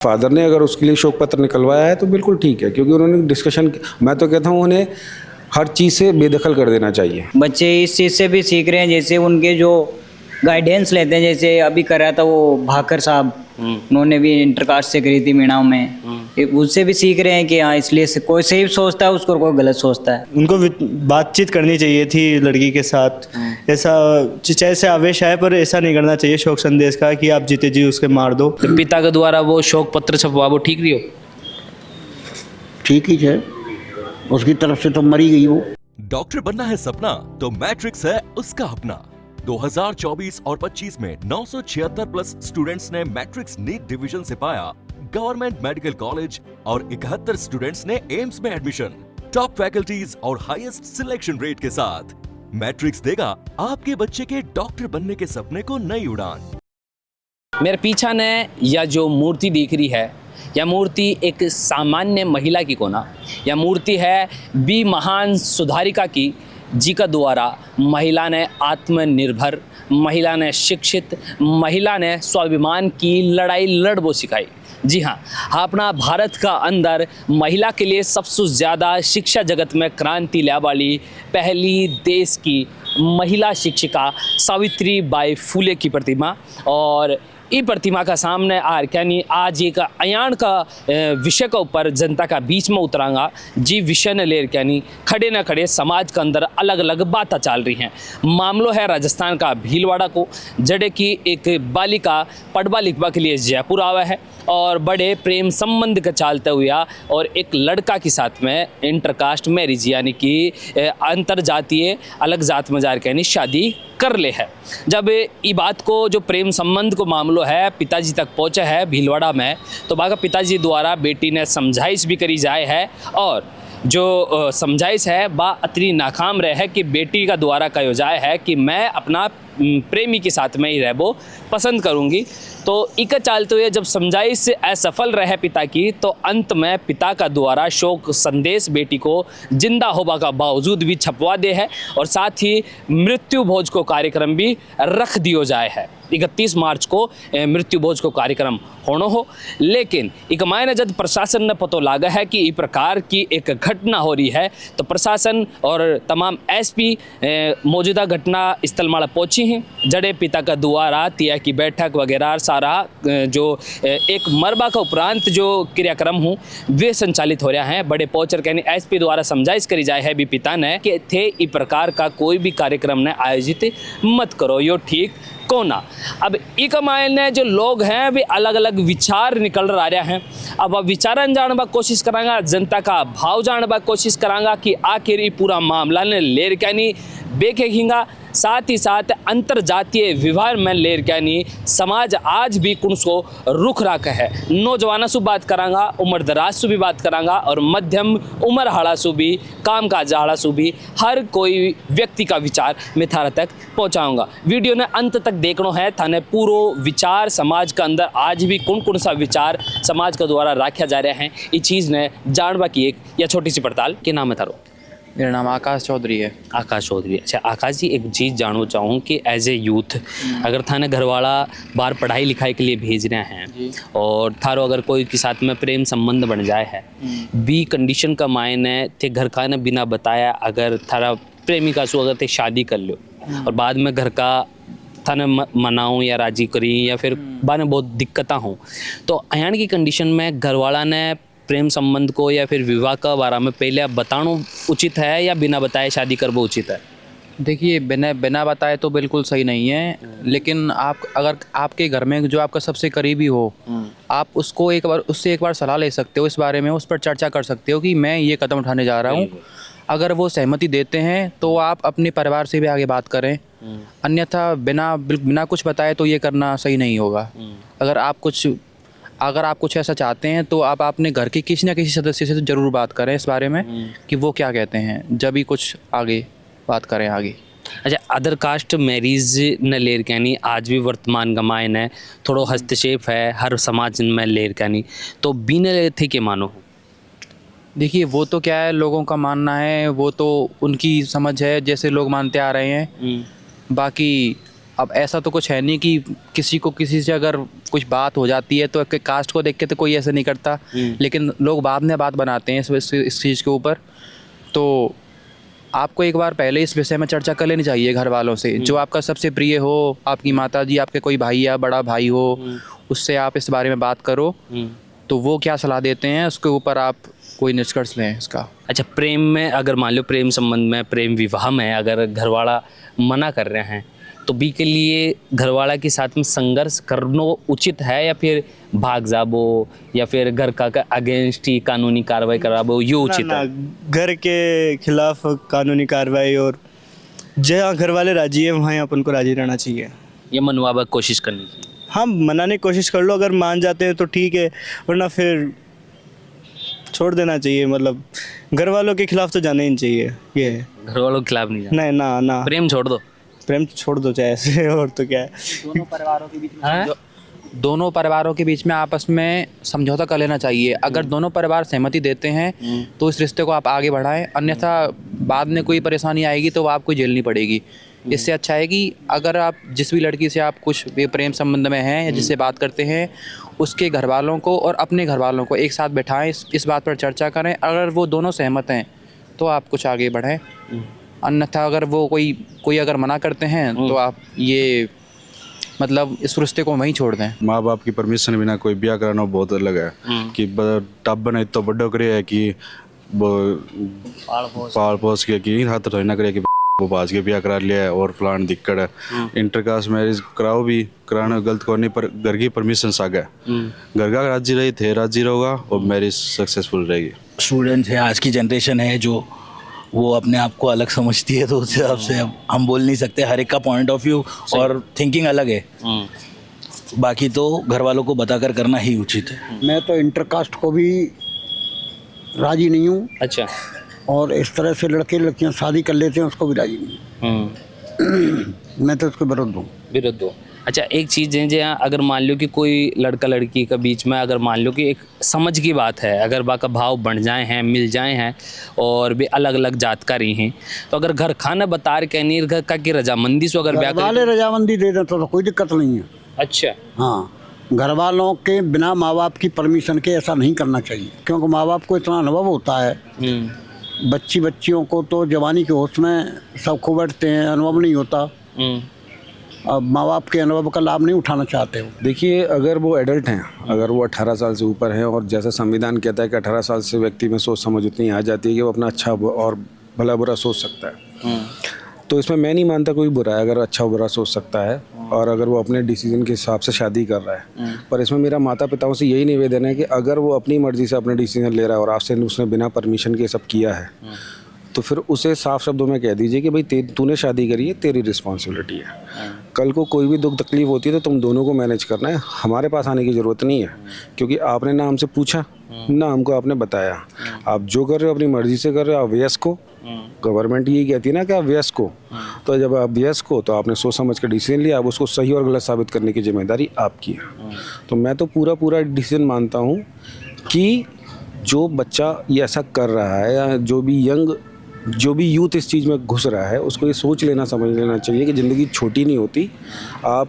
Father ने अगर उसके लिए शोक पत्र निकलवाया है तो बिल्कुल ठीक है, क्योंकि उन्होंने डिस्कशन, मैं तो कहता हूँ उन्हें हर चीज़ से बेदखल कर देना चाहिए। बच्चे इस चीज़ से भी सीख रहे हैं, जैसे उनके जो गाइडेंस लेते हैं, जैसे अभी कर रहा था वो भाकर साहब, उन्होंने भी इंटरकास्ट से करी थी मीणाओं में, उससे भी सीख रहे हैं कि हाँ इसलिए से कोई सही सोचता है उसको कोई गलत सोचता है। उनको बातचीत करनी चाहिए थी लड़की के साथ, ऐसा चाहे से आवेश आए पर ऐसा नहीं करना चाहिए शोक संदेश का कि आप जीते जी उसके मार दो। तो पिता के द्वारा वो शोक पत्र छपवा वो ठीक नहीं हो? ठीक ही है, उसकी तरफ से तो मरी गई वो। डॉक्टर बनना है सपना तो मैट्रिक्स है उसका अपना। 2024 और 25 में 976 प्लस स्टूडेंट्स ने मैट्रिक्स नीट डिवीजन से पाया गवर्नमेंट मेडिकल कॉलेज और 71 स्टूडेंट्स ने एम्स में एडमिशन। टॉप फैकल्टीज और हाईएस्ट सिलेक्शन रेट के साथ मैट्रिक्स देगा आपके बच्चे के डॉक्टर बनने के सपने को नई उड़ान। मेरे पीछे ने यह जो मूर्ति दिख रही है, यह मूर्ति एक सामान्य महिला की कोना, यह मूर्ति है बी महान सुधारिका की जी का द्वारा महिला ने आत्मनिर्भर, महिला ने शिक्षित, महिला ने स्वाभिमान की लड़ाई लड़बो सिखाई। जी हाँ, अपना भारत का अंदर महिला के लिए सबसे ज़्यादा शिक्षा जगत में क्रांति ला वाली पहली देश की महिला शिक्षिका सावित्री बाई फुले की प्रतिमा, और ई प्रतिमा का सामने यानी आज एक अयान का विषय के ऊपर जनता का बीच में उतरांगा जी विषय ने लेर यानी खड़े न खड़े समाज के अंदर अलग अलग बातें चल रही हैं। मामलो है राजस्थान का भीलवाड़ा को, जड़े की एक बालिका पढ़वा लिखवा के लिए जयपुर आवा है और बड़े प्रेम संबंध का चालते हुए और एक लड़का के साथ में इंटरकास्ट मैरिज यानी कि अंतर जातीय अलग जात में जार यानी शादी कर ले है। जब ये बात को जो प्रेम संबंध को मामलो है पिताजी तक पहुँचा है भीलवाड़ा में, तो बागा पिताजी द्वारा बेटी ने समझाइश भी करी जाए है, और जो समझाइश है बा इतनी नाकाम रहे है कि बेटी का द्वारा कहो जाए है कि मैं अपना प्रेमी के साथ में ही रहबो पसंद करूंगी। तो इक चालते हुए जब समझाइश असफल रहे पिता की, तो अंत में पिता का द्वारा शोक संदेश बेटी को जिंदा होने का बावजूद भी छपवा दे है, और साथ ही मृत्यु भोज को कार्यक्रम भी रख दियो जाए है। 31 मार्च को मृत्यु भोज को कार्यक्रम होना हो, लेकिन एक मायने जब प्रशासन ने पतो लागा है कि इस प्रकार की एक घटना हो रही है, तो प्रशासन और तमाम एसपी मौजूदा घटना स्थल में पहुंची हैं, जड़े पिता का द्वारा तिया की बैठक वगैरह सारा जो एक मरबा का उपरांत जो क्रियाक्रम हूँ वे संचालित हो रहा है। बड़े पहुंचर कहने एसपी द्वारा समझाइश करी जाए है भी पिता ने कि थे इस प्रकार का कोई भी कार्यक्रम ने आयोजित मत करो, यो ठीक कोना। अब एक मायने जो लोग हैं वे अलग अलग विचार निकल रहे हैं। अब विचारन जानबा कोशिश करांगा, जनता का भाव जानबा कोशिश करांगा कि आखिर ये पूरा मामला ने लेर कैनी बेखेंगा। साथ ही साथ अंतर जातीय विवाह में लेर कैनी समाज आज भी कुणसो रुख रखा है। नौजवानों से बात करांगा, उम्र दराज से भी बात करांगा, और मध्यम उम्र हाड़ा से भी, काम काज हाड़ा से भी, हर कोई व्यक्ति का विचार मैं थारा तक पहुँचाऊँगा। वीडियो ने अंत तक देखना है, थाने पूरो विचार समाज के अंदर आज भी कौन सा विचार समाज के द्वारा रखा जा रहा है, ये चीज़ ने जानवा की एक या छोटी सी पड़ताल। के नाम है थारो? मेरा नाम आकाश चौधरी है। आकाश चौधरी, अच्छा आकाश जी, एक चीज़ जानना चाहूँ कि एज ए यूथ अगर थाने घरवाला बाहर पढ़ाई लिखाई के लिए भेज रहे हैं और थारो अगर कोई के साथ में प्रेम संबंध बन जाए है, बी कंडीशन का मायने थे घर का ने बिना बताया अगर थारा प्रेमिका से अगर थे शादी कर लो और बाद में घर का थाने मनाऊँ या राजी करी या फिर बाद में बहुत दिक्कतें हों, तो अयान की कंडीशन में घरवाला ने प्रेम संबंध को या फिर विवाह का बारे में पहले बताना उचित है या बिना बताए शादी करना उचित है? देखिए, बिना बताए तो बिल्कुल सही नहीं है, लेकिन आप अगर आपके घर में जो आपका सबसे करीबी हो, आप उसको उससे एक बार सलाह ले सकते हो इस बारे में, उस पर चर्चा कर सकते हो कि मैं ये कदम उठाने जा रहा हूँ। अगर वो सहमति देते हैं तो आप अपने परिवार से भी आगे बात करें, अन्यथा बिना कुछ बताए तो ये करना सही नहीं होगा। अगर आप कुछ ऐसा चाहते हैं तो आप अपने घर के किसी न किसी सदस्य से ज़रूर बात करें इस बारे में कि वो क्या कहते हैं, जब भी कुछ आगे बात करें आगे। अच्छा, अदर कास्ट मैरिज न लेर कैनी आज भी वर्तमान गमाए न थोड़ो हस्तक्षेप है हर समाज में लेर कैनी, तो बिन थे के मानो? देखिए, वो तो क्या है, लोगों का मानना है, वो तो उनकी समझ है, जैसे लोग मानते आ रहे हैं। बाकी अब ऐसा तो कुछ है नहीं कि किसी को किसी से अगर कुछ बात हो जाती है तो कास्ट को देख के तो कोई ऐसा नहीं करता, लेकिन लोग बाद में बात बनाते हैं इस चीज़ के ऊपर। तो आपको एक बार पहले इस विषय में चर्चा कर लेनी चाहिए घर वालों से। जो आपका सबसे प्रिय हो, आपकी माता जी, आपके कोई भाई या बड़ा भाई हो, उससे आप इस बारे में बात करो, तो वो क्या सलाह देते हैं उसके ऊपर आप कोई निष्कर्ष लें इसका। अच्छा, प्रेम में अगर मान लो प्रेम संबंध में, प्रेम विवाह में अगर घरवाला मना कर रहे हैं तो बी के लिए घरवाला के साथ में संघर्ष करना उचित है, या फिर भाग जाबो, या फिर घर का अगेंस्ट ही कानूनी कार्रवाई कराबो, ये उचित है? घर के खिलाफ कानूनी कार्रवाई, और जहाँ घर वाले राजी है वहाँ अपन को राजी रहना चाहिए। ये मनवाबा कोशिश करनी चाहिए। हाँ, मनाने की कोशिश कर लो, अगर मान जाते हैं तो ठीक है, वरना फिर छोड़ देना चाहिए। मतलब घर वालों के खिलाफ तो जाना ही नहीं चाहिए। ये है, घर वालों के खिलाफ नहीं जाना। नहीं ना, प्रेम छोड़ दो, प्रेम छोड़ दो चाहे ऐसे, और तो क्या है। दोनों परिवारों के बीच में आपस में समझौता कर लेना चाहिए। अगर दोनों परिवार सहमति देते हैं तो इस रिश्ते को आप आगे बढ़ाएं, अन्यथा बाद में कोई परेशानी आएगी तो वो आपको झेलनी पड़ेगी। इससे अच्छा है कि अगर आप जिस भी लड़की से आप कुछ भी प्रेम संबंध में हैं या जिससे बात करते हैं, उसके घर वालों को और अपने घर वालों को एक साथ बैठाएं, इस बात पर चर्चा करें। अगर वो दोनों सहमत हैं तो आप कुछ आगे बढ़ें, अन्यथा अगर वो कोई अगर मना करते हैं तो आप ये मतलब इस रिश्ते को वहीं छोड़ दें। माँ बाप की परमिशन बिना कोई ब्याह कराना बहुत अलग है कि टब बने तो बड़ो करे है कि पाल पोस के कि हाथ थोड़ी ना करे कि वो बाज के ब्याह करा लिया है और फलान दिक्कत है। इंटरकास्ट मैरिज कराओ भी, कराना गलत करने पर घर की परमिशन साग है, घर का राजी रही थे राजी रहोगा और मैरिज सक्सेसफुल रहेगी। स्टूडेंट्स है, आज की जनरेशन है जो वो अपने आप को अलग समझती है, तो उस हिसाब से हम बोल नहीं सकते। हर एक का पॉइंट ऑफ व्यू और थिंकिंग अलग है। बाकी तो घर वालों को बताकर करना ही उचित है। मैं तो इंटरकास्ट को भी राजी नहीं हूँ। अच्छा, और इस तरह से लड़के लड़कियाँ शादी कर लेते हैं उसको भी राजी नहीं हूँ। मैं तो उसके विरुद्ध हूँ। विरुद्ध हो। अच्छा, एक चीज़ है जहाँ अगर मान लो कि कोई लड़का लड़की के बीच में अगर मान लो कि एक समझ की बात है, अगर बाका भाव बन जाए हैं, मिल जाए हैं और भी अलग अलग जात का रही हैं, तो अगर घर खाना बता रहे नहीं घर का की रजामंदी से अगर ब्याह वाले रजामंदी दे दें तो कोई दिक्कत नहीं है। अच्छा, हाँ, घर वालों के बिना माँ बाप की परमिशन के ऐसा नहीं करना चाहिए, क्योंकि माँ बाप को इतना अनुभव होता है। बच्चियों को तो जवानी के होश में सब खो बैठते हैं, अनुभव नहीं होता। अब माँ बाप के अनुभव का लाभ नहीं उठाना चाहते हो। देखिए, अगर वो एडल्ट हैं, अगर वो 18 साल से ऊपर हैं और जैसा संविधान कहता है कि 18 साल से व्यक्ति में सोच समझ उतनी आ जाती है कि वो अपना अच्छा और भला बुरा सोच सकता है, तो इसमें मैं नहीं मानता कोई बुरा है अगर अच्छा बुरा सोच सकता है और अगर वो अपने डिसीजन के हिसाब से शादी कर रहा है। पर इसमें मेरा माता पिताओं से यही निवेदन है कि अगर वो अपनी मर्ज़ी से अपने डिसीजन ले रहा है और आपसे उसने बिना परमिशन के सब किया है, तो फिर उसे साफ शब्दों में कह दीजिए कि भाई तूने शादी करी है, तेरी रिस्पॉन्सिबिलिटी है। कल को कोई भी दुख तकलीफ होती है तो तुम दोनों को मैनेज करना है, हमारे पास आने की ज़रूरत नहीं है, क्योंकि आपने ना हमसे पूछा ना हमको आपने बताया। आप जो कर रहे हो अपनी मर्ज़ी से कर रहे हो, आप वयस्क हो। गवर्नमेंट यही कहती है ना कि आप वयस्क हो, तो जब आप वयस्क हो तो आपने सोच समझ कर डिसीजन लिया, आप उसको सही और गलत साबित करने की जिम्मेदारी आपकी है। तो मैं तो पूरा डिसीजन मानता हूँ कि जो बच्चा ये ऐसा कर रहा है या जो भी यूथ इस चीज़ में घुस रहा है, उसको ये सोच लेना समझ लेना चाहिए कि ज़िंदगी छोटी नहीं होती। आप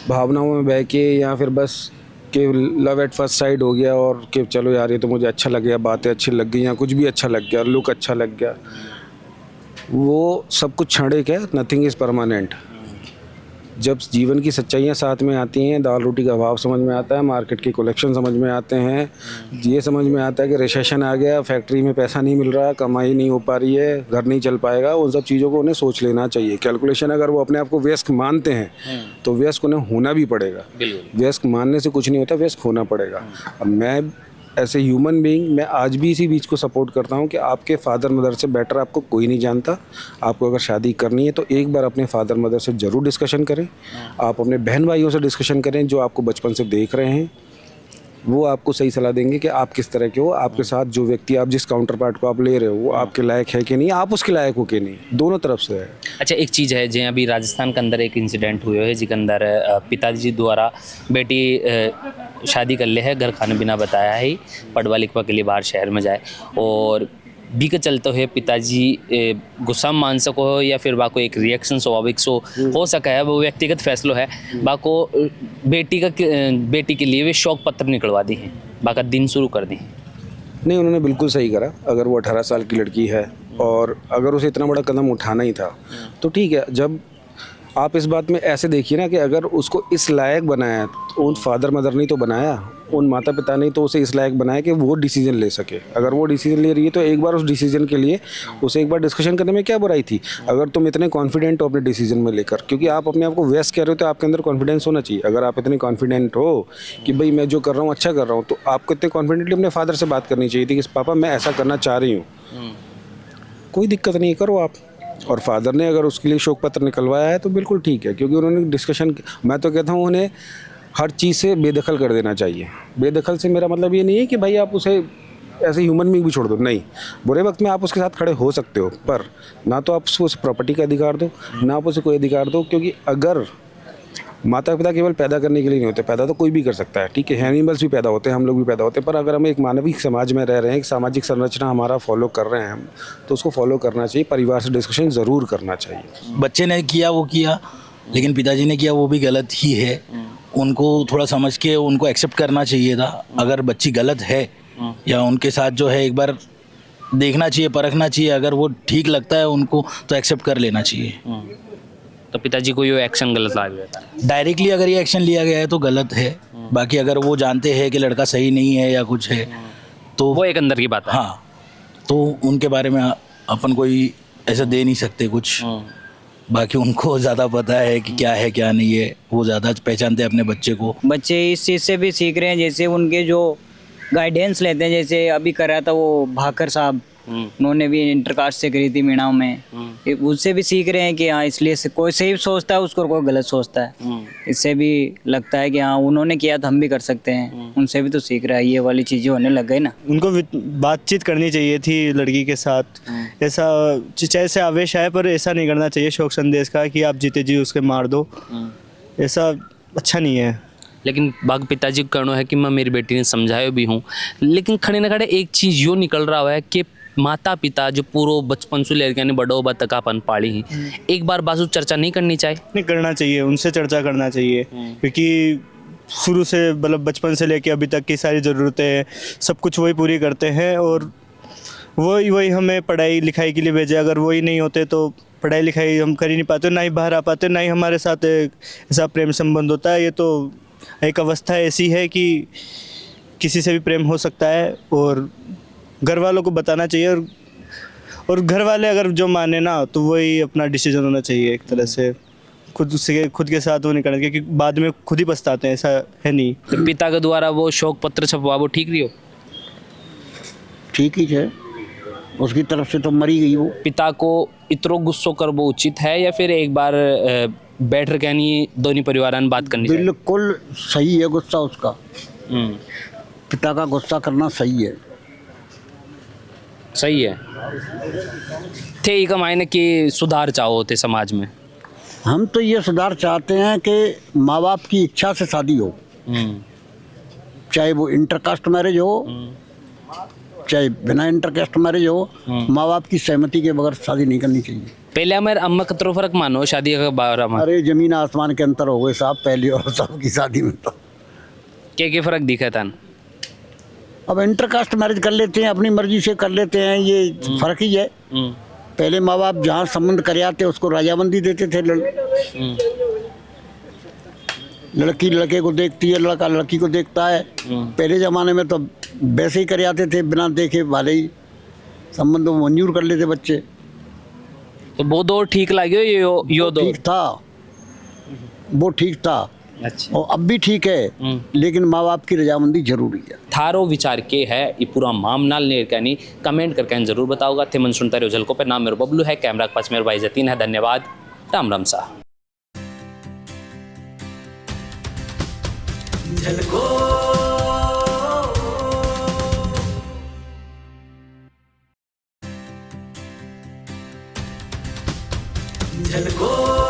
भावनाओं में बह के या फिर बस कि लव एट फर्स्ट साइड हो गया और कि चलो यार ये तो मुझे अच्छा लग गया, बातें अच्छी लग गई या कुछ भी अच्छा लग गया, लुक अच्छा लग गया, वो सब कुछ क्षणिक है। Nothing is permanent. जब जीवन की सच्चाइयाँ साथ में आती हैं, दाल रोटी का अभाव समझ में आता है, मार्केट के कलेक्शन समझ में आते हैं, ये समझ में आता है कि रिसेशन आ गया, फैक्ट्री में पैसा नहीं मिल रहा, कमाई नहीं हो पा रही है, घर नहीं चल पाएगा, उन सब चीज़ों को उन्हें सोच लेना चाहिए। कैलकुलेशन अगर वो अपने आप को वयस्क मानते हैं तो वयस्क उन्हें होना भी पड़ेगा। वयस्क मानने से कुछ नहीं होता, वयस्क होना पड़ेगा। अब मैं ऐसे ह्यूमन बीइंग मैं आज भी इसी बीच को सपोर्ट करता हूँ कि आपके फादर मदर से बेटर आपको कोई नहीं जानता। आपको अगर शादी करनी है तो एक बार अपने फादर मदर से ज़रूर डिस्कशन करें। आप अपने बहन भाइयों से डिस्कशन करें जो आपको बचपन से देख रहे हैं, वो आपको सही सलाह देंगे कि आप किस तरह के हो, आपके साथ जो व्यक्ति आप जिस काउंटर पार्ट को आप ले रहे हो वो आपके लायक है कि नहीं, आप उसके लायक हो कि नहीं, दोनों तरफ से है। अच्छा, एक चीज़ है जो अभी राजस्थान के अंदर एक इंसिडेंट हुआ है जिसके अंदर पिताजी द्वारा बेटी शादी कर ले है, घर खाने बिना बताया ही, पढ़वा लिखवा के लिए बाहर शहर में जाए और बी के चलते हुए पिताजी गुस्सा मान सको या फिर बाको एक रिएक्शन स्वाभाविक सो हो सका है, वो व्यक्तिगत फैसलो है। बाको बेटी के लिए वे शौक पत्र निकलवा दी हैं, बाका दिन शुरू कर दी हैं। नहीं, उन्होंने बिल्कुल सही करा। अगर वो 18 साल की लड़की है और अगर उसे इतना बड़ा कदम उठाना ही था तो ठीक है। जब आप इस बात में ऐसे देखिए ना कि अगर उसको इस लायक बनाया तो उन फादर मदर ने तो बनाया, उन माता पिता ने तो उसे इस लायक बनाया कि वो डिसीजन ले सके। अगर वो डिसीजन ले रही है तो एक बार उस डिसीजन के लिए उसे एक बार डिस्कशन करने में क्या बुराई थी। अगर तुम इतने कॉन्फिडेंट हो अपने डिसीजन में लेकर, क्योंकि आप अपने आप को व्यस्त कह रहे हो तो आपके अंदर कॉन्फिडेंस होना चाहिए। अगर आप इतने कॉन्फिडेंट हो कि भाई मैं जो कर रहा हूँ अच्छा कर रहा हूँ, तो आपको इतने कॉन्फिडेंटली अपने फादर से बात करनी चाहिए थी कि पापा मैं ऐसा करना चाह रही हूँ, कोई दिक्कत नहीं, करो आप। और फादर ने अगर उसके लिए शोक पत्र निकलवाया है तो बिल्कुल ठीक है, क्योंकि उन्होंने डिस्कशन, मैं तो कहता हूँ उन्हें हर चीज़ से बेदखल कर देना चाहिए। बेदखल से मेरा मतलब ये नहीं है कि भाई आप उसे ऐसे ह्यूमन बीइंग भी छोड़ दो, नहीं, बुरे वक्त में आप उसके साथ खड़े हो सकते हो, पर ना तो आप उसको उस प्रॉपर्टी का अधिकार दो, ना आप उसे कोई अधिकार दो। क्योंकि अगर माता पिता केवल पैदा करने के लिए नहीं होते, पैदा तो कोई भी कर सकता है, ठीक है, एनिमल्स भी पैदा होते हैं, हम लोग भी पैदा होते हैं, पर अगर हम एक मानवीय समाज में रह रहे हैं, एक सामाजिक संरचना हमारा फॉलो कर रहे हैं हम, तो उसको फॉलो करना चाहिए, परिवार से डिस्कशन ज़रूर करना चाहिए। बच्चे ने किया वो किया, लेकिन पिताजी ने किया वो भी गलत ही है। उनको थोड़ा समझ के उनको एक्सेप्ट करना चाहिए था। अगर बच्ची गलत है या उनके साथ जो है एक बार देखना चाहिए, परखना चाहिए, अगर वो ठीक लगता है उनको तो एक्सेप्ट कर लेना चाहिए। तो पिताजी को ये एक्शन गलत लग गया था। डायरेक्टली अगर ये एक्शन लिया गया है तो गलत है। बाकी अगर वो जानते हैं कि लड़का सही नहीं है या कुछ है तो वो एक अंदर की बात है। हाँ, तो उनके बारे में अपन कोई ऐसा दे नहीं सकते कुछ। बाकी उनको ज़्यादा पता है कि क्या है क्या नहीं है, वो ज़्यादा पहचानते हैं अपने बच्चे को। बच्चे इस चीज़ से भी सीख रहे हैं, जैसे उनके जो गाइडेंस लेते हैं, जैसे अभी कर रहा था वो भाकर साहब, उन्होंने भी इंटरकास्ट से करी थी मीणाओं में, उससे भी सीख रहे हैं कि हाँ इसलिए से कोई सही सोचता है उसको कोई गलत सोचता है। इससे भी लगता है कि हाँ उन्होंने किया तो हम भी कर सकते हैं, उनसे भी तो सीख रहा है, ये वाली चीज़ें होने लग गई ना। उनको बातचीत करनी चाहिए थी लड़की के साथ। ऐसा चाहे से आवेश आए पर ऐसा नहीं करना चाहिए शोक संदेश का कि आप जीते जी उसके मार दो, ऐसा अच्छा नहीं है। लेकिन बाग पिताजी का कहना है कि मैं मेरी बेटी ने समझाया भी हूँ, लेकिन खड़े न खड़े एक चीज़ यो निकल रहा है कि माता पिता जो पूरा बचपन से लेकर यानी बड़ो बतकापन पाली हैं, एक बार बाजू चर्चा नहीं करनी चाहिए। नहीं करना चाहिए, उनसे चर्चा करना चाहिए, क्योंकि शुरू से मतलब बचपन से लेके अभी तक की सारी ज़रूरतें सब कुछ वही पूरी करते हैं और वही हमें पढ़ाई लिखाई के लिए भेजे। अगर वही नहीं होते तो पढ़ाई लिखाई हम कर ही नहीं पाते, ना ही बाहर आ पाते, ना ही हमारे साथ ऐसा प्रेम संबंध होता है। ये तो एक अवस्था ऐसी है कि किसी से भी प्रेम हो सकता है और घर वालों को बताना चाहिए। और घर वाले अगर जो माने ना तो वही अपना डिसीजन होना चाहिए एक तरह से, खुद के साथ वो नहीं करना, क्योंकि बाद में खुद ही पछताते हैं, ऐसा है नहीं। तो पिता के द्वारा वो शोक पत्र छपवा वो ठीक रही हो? ठीक ही है, उसकी तरफ से तो मरी गई वो। पिता को इतरो गुस्सो कर वो उचित है या फिर एक बार बैठ कर यानी दोनों परिवार बात करनी चाहिए? बिल्कुल सही है गुस्सा उसका, पिता का गुस्सा करना सही है। सही है थे ही कमाने कि सुधार चाहो होते समाज में। हम तो ये सुधार चाहते हैं कि माँ बाप की इच्छा से शादी हो, चाहे वो इंटरकास्ट मैरिज हो चाहे बिना इंटरकास्ट मैरिज हो, माँ बाप की सहमति के बगैर शादी नहीं करनी चाहिए। पहले हमारे अम्मा कतरो फर्क मानो शादी का बारे में? अरे जमीन आसमान के अंतर हो गए साहब, पहले और साहब की शादी में तो क्या फर्क दिखा था? अब इंटरकास्ट मैरिज कर लेते हैं, अपनी मर्जी से कर लेते हैं, ये फर्क ही है। पहले माँ बाप जहाँ संबंध कर आते उसको रजामंदी देते थे। लड़की लड़के को देखती है, लड़का लड़की को देखता है। पहले ज़माने में तो वैसे ही कर आते थे, बिना देखे वाले ही संबंध मंजूर कर लेते बच्चे। तो वो दौर ठीक लगे यो दौर ठीक था, वो ठीक था। अच्छा। और अब भी ठीक है, लेकिन माँ बाप की रजामंदी जरूरी है। थारो विचार के है ये पूरा मामला ले कहनी कमेंट करके जरूर बताओगा। थे मन सुनता रहो झलको पे। नाम मेरे बबलू है, कैमरा के पास मेरे भाई जतीन है। धन्यवाद, राम राम सा। झलको